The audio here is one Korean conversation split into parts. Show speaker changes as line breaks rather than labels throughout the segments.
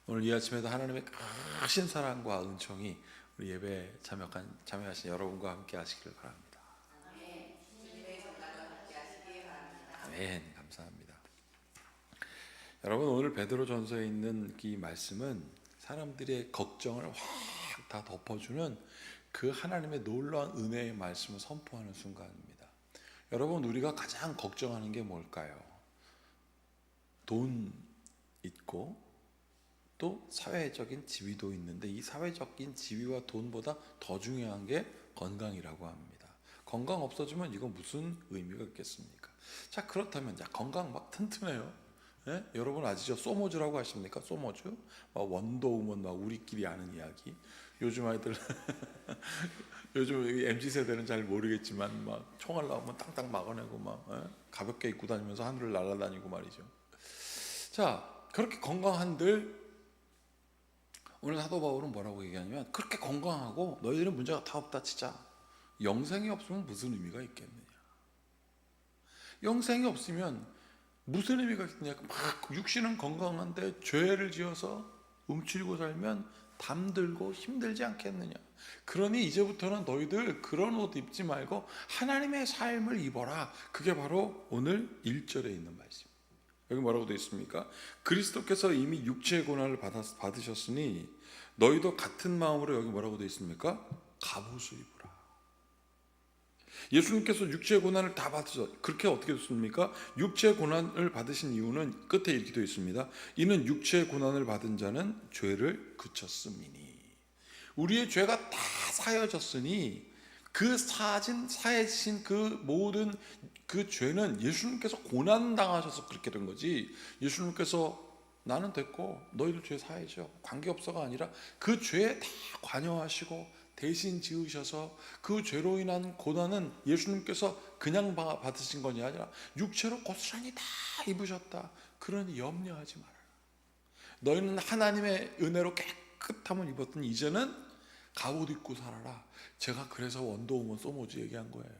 오늘 이 아침에도 하나님의 크신 사랑과 은총이 우리 예배에 참여하신 여러분과 함께 하시길 바랍니다. 아멘. 감사합니다. 여러분, 오늘 베드로전서에 있는 이 말씀은 사람들의 걱정을 확 다 덮어주는 그 하나님의 놀라운 은혜의 말씀을 선포하는 순간입니다. 여러분, 우리가 가장 걱정하는 게 뭘까요? 돈 있고 또 사회적인 지위도 있는데, 이 사회적인 지위와 돈보다 더 중요한 게 건강이라고 합니다. 건강 없어지면 이거 무슨 의미가 있겠습니까? 자, 그렇다면 건강 막 튼튼해요. 예? 여러분 아시죠? 소모즈라고 아십니까? 소모즈? 원더우먼, 우리끼리 아는 이야기. 요즘 아이들 요즘 MZ세대는 잘 모르겠지만 총알 나오면 땅땅 막아내고 가볍게 입고 다니면서 하늘을 날아다니고 말이죠. 자, 그렇게 건강한들 오늘 사도 바울은 뭐라고 얘기하냐면, 그렇게 건강하고 너희들은 문제가 다 없다 치자. 영생이 없으면 무슨 의미가 있겠느냐? 영생이 없으면 무슨 의미가 있느냐? 육신은 건강한데 죄를 지어서 움츠리고 살면 담들고 힘들지 않겠느냐? 그러니 이제부터는 너희들 그런 옷 입지 말고 하나님의 삶을 입어라. 그게 바로 오늘 1절에 있는 말씀. 여기 뭐라고 되어 있습니까? 그리스도께서 이미 육체의 고난을 받으셨으니 너희도 같은 마음으로, 여기 뭐라고 되어 있습니까? 갑옷을 입으라. 예수님께서 육체의 고난을 다 받으셨. 그렇게 어떻게 됐습니까? 육체의 고난을 받으신 이유는 끝에 이렇게 되어 있습니다. 이는 육체의 고난을 받은 자는 죄를 그쳤음이니. 우리의 죄가 다 사여졌으니 그 사해진 그 모든 그 죄는 예수님께서 고난 당하셔서 그렇게 된 거지, 예수님께서 나는 됐고 너희들 죄 사해져 관계없어가 아니라 그 죄에 다 관여하시고 대신 지으셔서 그 죄로 인한 고난은 예수님께서 그냥 받으신 것이 아니라 육체로 고스란히 다 입으셨다. 그러니 염려하지 말아라. 너희는 하나님의 은혜로 깨끗함을 입었더니 이제는 갑옷 입고 살아라. 제가 그래서 원더우먼 소모즈 얘기한 거예요.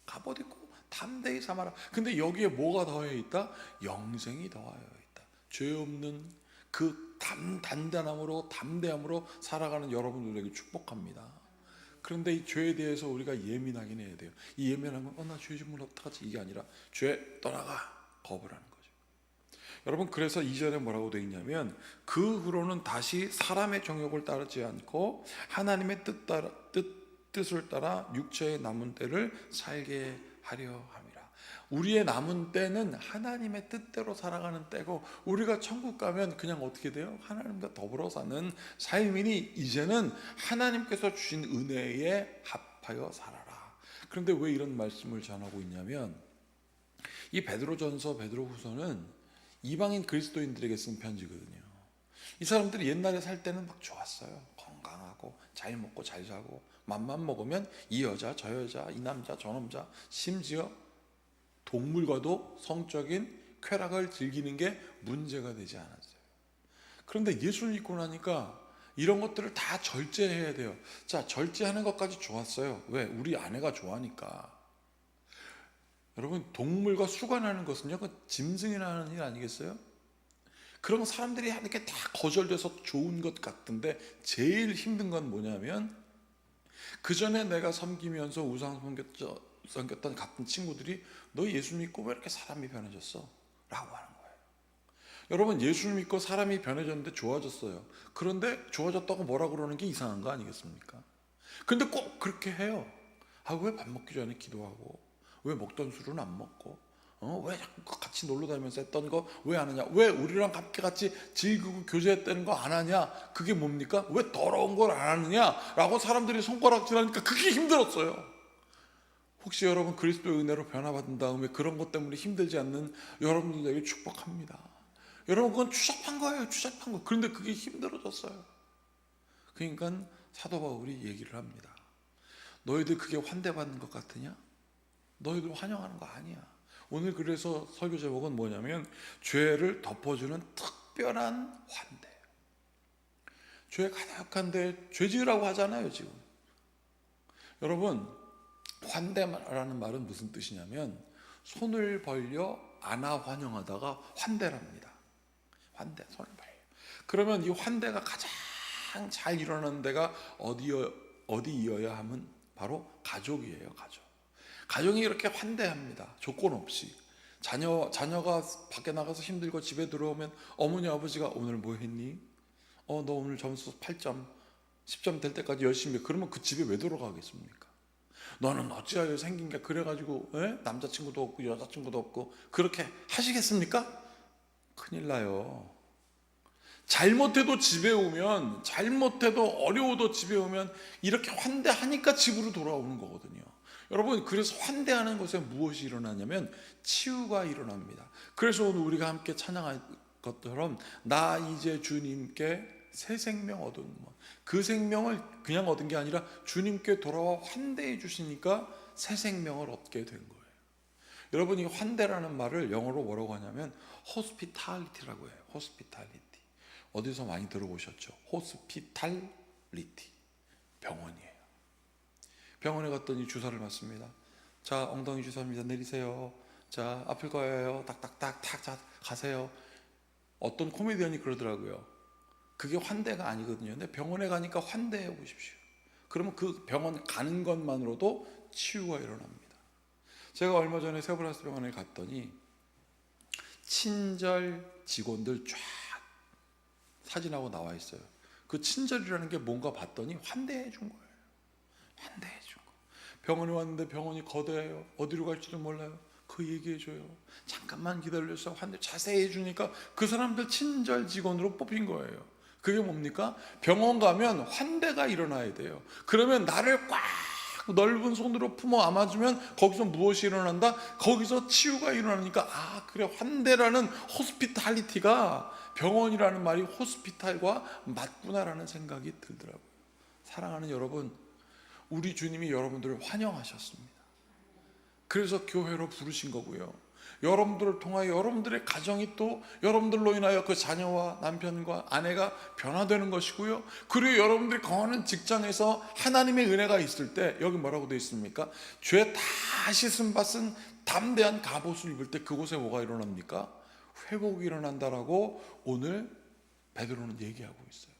갑옷 입고 담대히 삼아라. 근데 여기에 뭐가 더해 있다? 영생이 더하여 있다. 죄 없는 그 단단함으로 담대함으로 살아가는 여러분들에게 축복합니다. 그런데 이 죄에 대해서 우리가 예민하긴 해야 돼요. 이 예민하면 나 죄 지으면 어떡하지? 이게 아니라 죄 떠나가, 거부라는 거죠. 여러분, 그래서 2절에 뭐라고 되어 있냐면, 그 후로는 다시 사람의 정욕을 따르지 않고 하나님의 뜻을 따라 육체의 남은 때를 살게 하려 함이라. 우리의 남은 때는 하나님의 뜻대로 살아가는 때고, 우리가 천국 가면 그냥 어떻게 돼요? 하나님과 더불어 사는 삶이니 이제는 하나님께서 주신 은혜에 합하여 살아라. 그런데 왜 이런 말씀을 전하고 있냐면, 이 베드로전서, 베드로후서는 이방인 그리스도인들에게 쓴 편지거든요. 이 사람들이 옛날에 살 때는 막 좋았어요. 건강하고 잘 먹고 잘 자고, 맘만 먹으면 이 여자 저 여자, 이 남자 저 남자, 심지어 동물과도 성적인 쾌락을 즐기는 게 문제가 되지 않았어요. 그런데 예수를 믿고 나니까 이런 것들을 다 절제해야 돼요. 자, 절제하는 것까지 좋았어요. 왜? 우리 아내가 좋아하니까. 여러분, 동물과 수관하는 것은요, 그 짐승이나 하는 일 아니겠어요? 그런 사람들이 하는 게 다 거절돼서 좋은 것 같은데, 제일 힘든 건 뭐냐면, 그 전에 내가 섬기면서 우상 섬겼던 같은 친구들이 너 예수 믿고 왜 이렇게 사람이 변해졌어? 라고 하는 거예요. 여러분, 예수 믿고 사람이 변해졌는데 좋아졌어요. 그런데 좋아졌다고 뭐라 그러는 게 이상한 거 아니겠습니까? 근데 꼭 그렇게 해요. 왜 밥 먹기 전에 기도하고, 왜 먹던 술은 안 먹고, 왜 자꾸 같이 놀러 다니면서 했던 거 왜 안 하냐? 왜 우리랑 함께 같이 즐기고 교제했다는 거 안 하냐? 그게 뭡니까? 왜 더러운 걸 안 하느냐? 라고 사람들이 손가락질하니까 그게 힘들었어요. 혹시 여러분 그리스도의 은혜로 변화받은 다음에 그런 것 때문에 힘들지 않는 여러분들에게 축복합니다. 여러분, 그건 추잡한 거예요. 추잡한 거. 그런데 그게 힘들어졌어요. 그러니까 사도 바울이 얘기를 합니다. 너희들 그게 환대받는 것 같으냐? 너희들 환영하는 거 아니야. 오늘 그래서 설교 제목은 뭐냐면, 죄를 덮어주는 특별한 환대. 죄 가득한데 죄 지으라고 하잖아요 지금. 여러분, 환대라는 말은 무슨 뜻이냐면, 손을 벌려 안아 환영하다가 환대랍니다. 환대, 손을 벌려. 그러면 이 환대가 가장 잘 일어나는 데가 어디여야 하면 바로 가족이에요. 가정이 이렇게 환대합니다. 조건 없이. 자녀가 밖에 나가서 힘들고 집에 들어오면 어머니 아버지가 오늘 뭐 했니? 너 오늘 점수 8점 10점 될 때까지 열심히 해. 그러면 그 집에 왜 돌아가겠습니까? 너는 어찌하여 생긴 게 그래가지고 남자친구도 없고 여자친구도 없고 그렇게 하시겠습니까? 큰일 나요. 잘못해도 집에 오면, 잘못해도 어려워도 집에 오면 이렇게 환대하니까 집으로 돌아오는 거거든요. 여러분, 그래서 환대하는 것에 무엇이 일어나냐면 치유가 일어납니다. 그래서 오늘 우리가 함께 찬양할 것처럼 나 이제 주님께 새 생명 얻은 그 생명을 그냥 얻은 게 아니라 주님께 돌아와 환대해 주시니까 새 생명을 얻게 된 거예요. 여러분, 이 환대라는 말을 영어로 뭐라고 하냐면 hospitality라고 해요. hospitality. 어디서 많이 들어보셨죠? hospitality. 병원이에요. 병원에 갔더니 주사를 맞습니다. 자, 엉덩이 주사입니다. 내리세요. 자, 아플 거예요. 딱딱딱 자, 가세요. 어떤 코미디언이 그러더라고요. 그게 환대가 아니거든요. 근데 병원에 가니까 환대해 보십시오. 그러면 그 병원 가는 것만으로도 치유가 일어납니다. 제가 얼마 전에 세브란스 병원에 갔더니 친절 직원들 쫙 사진하고 나와 있어요. 그 친절이라는 게 뭔가 봤더니 환대해 준 거예요. 환대해 준 거. 병원에 왔는데 병원이 거대해요. 어디로 갈지도 몰라요. 그 얘기해 줘요. 잠깐만 기다려서 환대 자세히 해 주니까 그 사람들 친절 직원으로 뽑힌 거예요. 그게 뭡니까? 병원 가면 환대가 일어나야 돼요. 그러면 나를 꽉 넓은 손으로 품어 안아주면 거기서 무엇이 일어난다? 거기서 치유가 일어나니까 그래, 환대라는 호스피탈리티가 병원이라는 말이 호스피탈과 맞구나라는 생각이 들더라고요. 사랑하는 여러분, 우리 주님이 여러분들을 환영하셨습니다. 그래서 교회로 부르신 거고요. 여러분들을 통하여 여러분들의 가정이 또 여러분들로 인하여 그 자녀와 남편과 아내가 변화되는 것이고요. 그리고 여러분들이 거하는 직장에서 하나님의 은혜가 있을 때 여기 뭐라고 되어 있습니까? 죄 다 씻음 받은 담대한 갑옷을 입을 때 그곳에 뭐가 일어납니까? 회복이 일어난다라고 오늘 베드로는 얘기하고 있어요.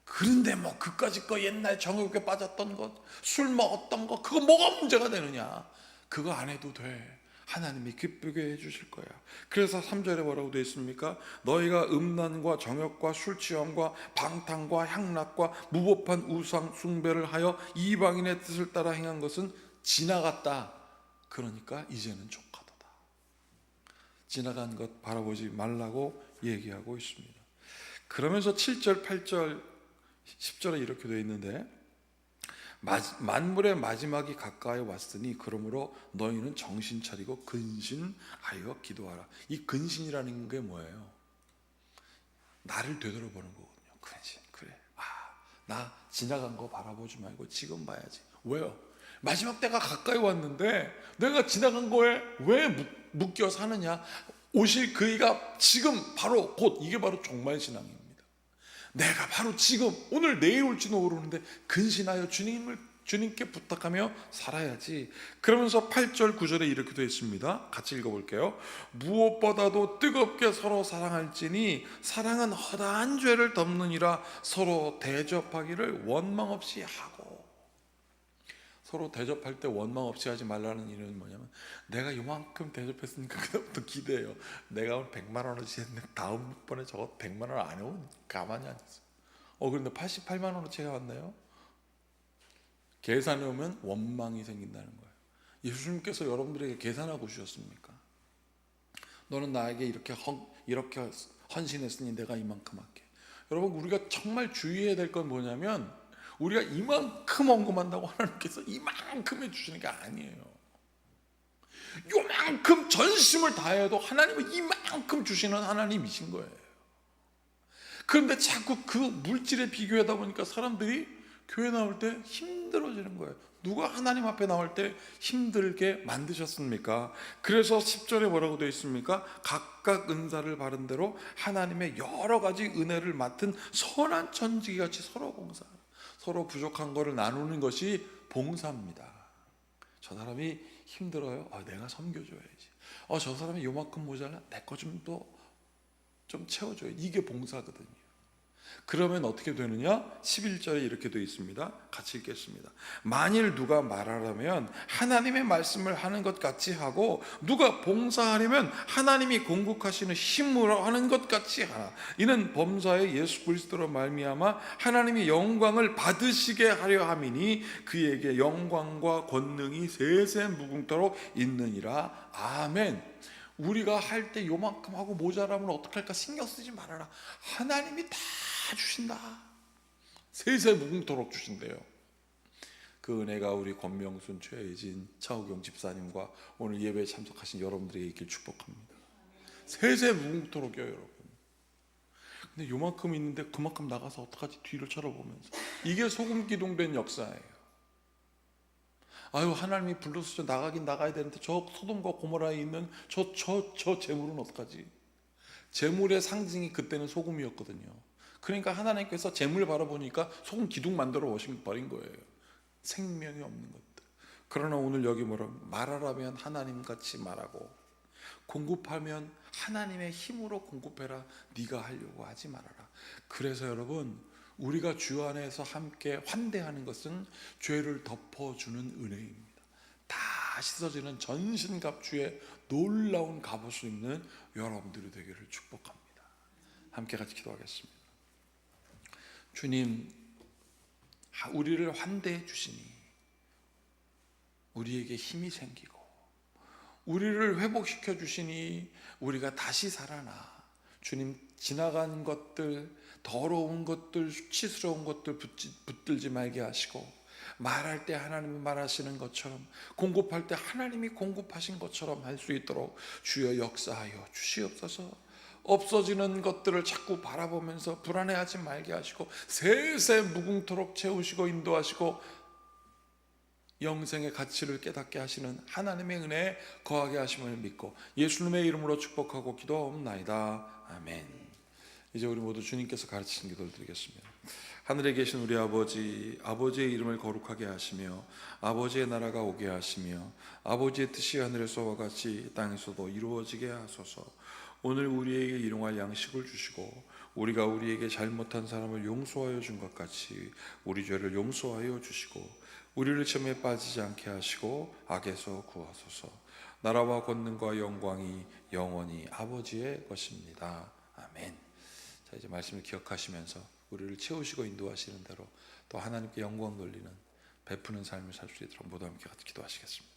그런데 뭐 그까짓 거 옛날 정욕에 빠졌던 것, 술 먹었던 것, 그거 뭐가 문제가 되느냐? 그거 안 해도 돼. 하나님이 기쁘게 해주실 거야. 그래서 3절에 뭐라고 되어 있습니까? 너희가 음란과 정욕과 술취함과 방탕과 향락과 무법한 우상 숭배를 하여 이방인의 뜻을 따라 행한 것은 지나갔다. 그러니까 이제는 족하도다. 지나간 것 바라보지 말라고 얘기하고 있습니다. 그러면서 7절, 8절, 10절에 이렇게 되어 있는데 만물의 마지막이 가까이 왔으니 그러므로 너희는 정신 차리고 근신하여 기도하라. 이 근신이라는 게 뭐예요? 나를 되돌아보는 거거든요. 근신. 그래, 나 지나간 거 바라보지 말고 지금 봐야지. 왜요? 마지막 때가 가까이 왔는데 내가 지나간 거에 왜 묶여 사느냐? 오실 그이가 지금 바로 곧, 이게 바로 종말 신앙입니다. 내가 바로 지금 오늘 내일 올지는 모르는데 근신하여 주님께 부탁하며 살아야지. 그러면서 8절 9절에 이렇게 되어 있습니다. 같이 읽어볼게요. 무엇보다도 뜨겁게 서로 사랑할지니 사랑은 허다한 죄를 덮느니라. 서로 대접하기를 원망 없이 하고. 서로 대접할 때 원망 없이 하지 말라는 이유는 뭐냐면 내가 요만큼 대접했으니까 그다음부터 기대해요. 내가 오늘 100만 원어치 했는데 다음번에 저거 100만 원 안 해오면 가만히 안 있어. 그런데 88만 원어치가 왔나요? 계산해 오면 원망이 생긴다는 거예요. 예수님께서 여러분들에게 계산하고 주셨습니까? 너는 나에게 이렇게 헌신했으니 내가 이만큼 할게. 여러분, 우리가 정말 주의해야 될 건 뭐냐면 우리가 이만큼 언급한다고 하나님께서 이만큼 해주시는 게 아니에요. 요만큼 전심을 다해도 하나님은 이만큼 주시는 하나님이신 거예요. 그런데 자꾸 그 물질에 비교하다 보니까 사람들이 교회 나올 때 힘들어지는 거예요. 누가 하나님 앞에 나올 때 힘들게 만드셨습니까? 그래서 10절에 뭐라고 되어 있습니까? 각각 은사를 받은 대로 하나님의 여러 가지 은혜를 맡은 선한 천지기같이 서로 봉사하라. 서로 부족한 거를 나누는 것이 봉사입니다. 저 사람이 힘들어요. 내가 섬겨줘야지. 저 사람이 요만큼 모자라. 내 거 좀 더 좀 채워줘야. 이게 봉사거든요. 그러면 어떻게 되느냐? 11절에 이렇게 되어 있습니다. 같이 읽겠습니다. 만일 누가 말하려면 하나님의 말씀을 하는 것 같이 하고, 누가 봉사하려면 하나님이 공급하시는 힘으로 하는 것 같이 하라. 이는 범사에 예수 그리스도로 말미암아 하나님의 영광을 받으시게 하려 함이니 그에게 영광과 권능이 세세 무궁토록 있느니라. 아멘. 우리가 할 때 요만큼 하고 모자라면 어떡할까 신경 쓰지 말아라. 하나님이 다 주신다. 세세 무궁토록 주신대요. 그 은혜가 우리 권명순, 최혜진, 차우경 집사님과 오늘 예배에 참석하신 여러분들에게 있길 축복합니다. 세세 무궁토록이요, 여러분. 근데 요만큼 있는데 그만큼 나가서 어떡하지? 뒤를 쳐다보면서. 이게 소금 기둥된 역사예요. 아유, 하나님이 불러서 저 나가긴 나가야 되는데 저 소돔과 고모라에 있는 저 재물은 어떡하지? 재물의 상징이 그때는 소금이었거든요. 그러니까 하나님께서 재물 바라보니까 소금 기둥 만들어 버린 거예요. 생명이 없는 것들. 그러나 오늘 여기 뭐라, 말하라면 하나님같이 말하고, 공급하면 하나님의 힘으로 공급해라. 네가 하려고 하지 말아라. 그래서 여러분, 우리가 주 안에서 함께 환대하는 것은 죄를 덮어주는 은혜입니다. 다 씻어지는 전신갑주의 놀라운 갑옷을 입는 여러분들이 되기를 축복합니다. 함께 같이 기도하겠습니다. 주님, 우리를 환대해 주시니 우리에게 힘이 생기고, 우리를 회복시켜 주시니 우리가 다시 살아나. 주님, 지나간 것들, 더러운 것들, 수치스러운 것들 붙들지 말게 하시고, 말할 때 하나님이 말하시는 것처럼, 공급할 때 하나님이 공급하신 것처럼 할 수 있도록 주여 역사하여 주시옵소서. 없어지는 것들을 자꾸 바라보면서 불안해하지 말게 하시고, 세세 무궁토록 채우시고 인도하시고, 영생의 가치를 깨닫게 하시는 하나님의 은혜에 거하게 하심을 믿고 예수님의 이름으로 축복하고 기도하옵나이다. 아멘. 이제 우리 모두 주님께서 가르치신 기도를 드리겠습니다. 하늘에 계신 우리 아버지, 아버지의 이름을 거룩하게 하시며 아버지의 나라가 오게 하시며 아버지의 뜻이 하늘에서와 같이 땅에서도 이루어지게 하소서. 오늘 우리에게 일용할 양식을 주시고 우리가 우리에게 잘못한 사람을 용서하여 준 것 같이 우리 죄를 용서하여 주시고 우리를 시험에 빠지지 않게 하시고 악에서 구하소서. 나라와 권능과 영광이 영원히 아버지의 것입니다. 아멘. 자, 이제 말씀을 기억하시면서 우리를 채우시고 인도하시는 대로 또 하나님께 영광 돌리는 베푸는 삶을 살 수 있도록 모두 함께 같이 기도하시겠습니다.